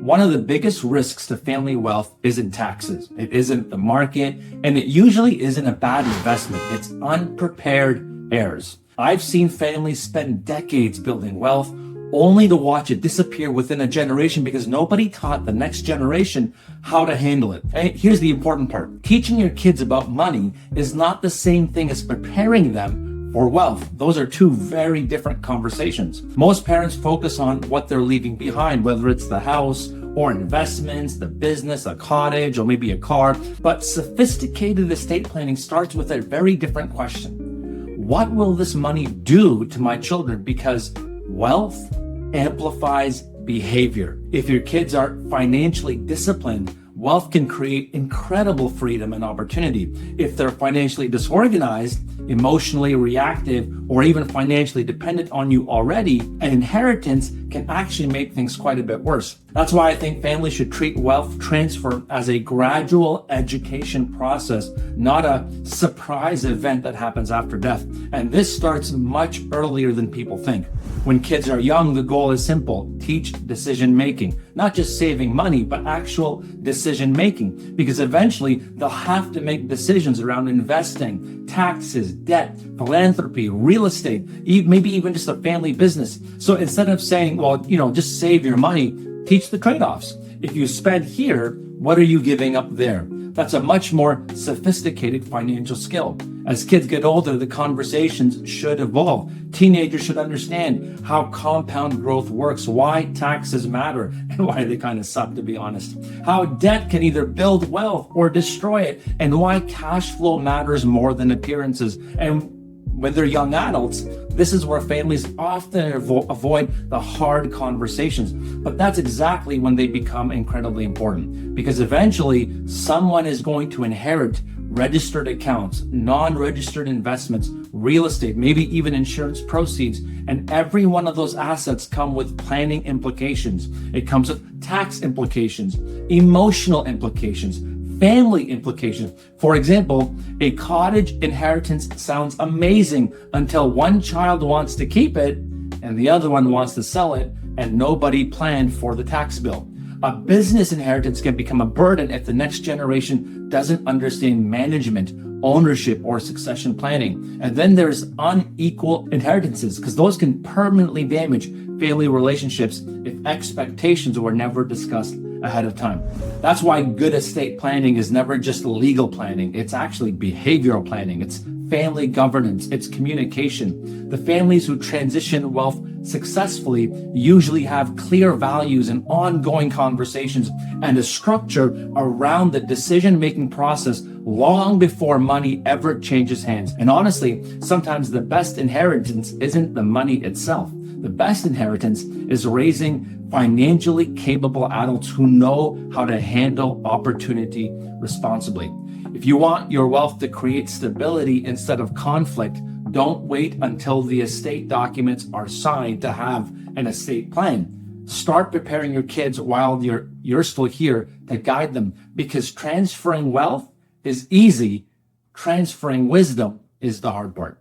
One of the biggest risks to family wealth isn't taxes. It isn't the market, and it usually isn't a bad investment. It's unprepared heirs. I've seen families spend decades building wealth only to watch it disappear within a generation because nobody taught the next generation how to handle it. And here's the important part. Teaching your kids about money is not the same thing as preparing them for wealth. Those are two very different conversations. Most parents focus on what they're leaving behind, whether it's the house or investments, the business, a cottage, or maybe a car. But sophisticated estate planning starts with a very different question. What will this money do to my children? Because wealth amplifies behavior. If your kids are financially disciplined, wealth can create incredible freedom and opportunity. If they're financially disorganized, emotionally reactive, or even financially dependent on you already, an inheritance can actually make things quite a bit worse. That's why I think families should treat wealth transfer as a gradual education process, not a surprise event that happens after death. And this starts much earlier than people think. When kids are young, the goal is simple. Teach decision making, not just saving money, but actual decision making, because eventually they'll have to make decisions around investing, taxes, debt, philanthropy, real estate, maybe even just a family business. So instead of saying, well, just save your money, teach the trade-offs. If you spend here, what are you giving up there? That's a much more sophisticated financial skill. As kids get older, the conversations should evolve. Teenagers should understand how compound growth works, why taxes matter, and why they kind of suck, to be honest. How debt can either build wealth or destroy it, and why cash flow matters more than appearances. And when they're young adults, this is where families often avoid the hard conversations. But that's exactly when they become incredibly important, because eventually someone is going to inherit registered accounts, non-registered investments, real estate, maybe even insurance proceeds. And every one of those assets come with planning implications. It comes with tax implications, emotional implications, family implications. For example, a cottage inheritance sounds amazing until one child wants to keep it and the other one wants to sell it, and nobody planned for the tax bill. A business inheritance can become a burden if the next generation doesn't understand management, ownership, or succession planning. And then there's unequal inheritances, because those can permanently damage family relationships if expectations were never discussed ahead of time. That's why good estate planning is never just legal planning. It's actually behavioral planning. It's family governance. It's communication. The families who transition wealth successfully usually have clear values and ongoing conversations and a structure around the decision-making process long before money ever changes hands. And honestly, sometimes the best inheritance isn't the money itself. The best inheritance is raising financially capable adults who know how to handle opportunity responsibly. If you want your wealth to create stability instead of conflict, don't wait until the estate documents are signed to have an estate plan. Start preparing your kids while you're still here to guide them, because transferring wealth is easy. Transferring wisdom is the hard part.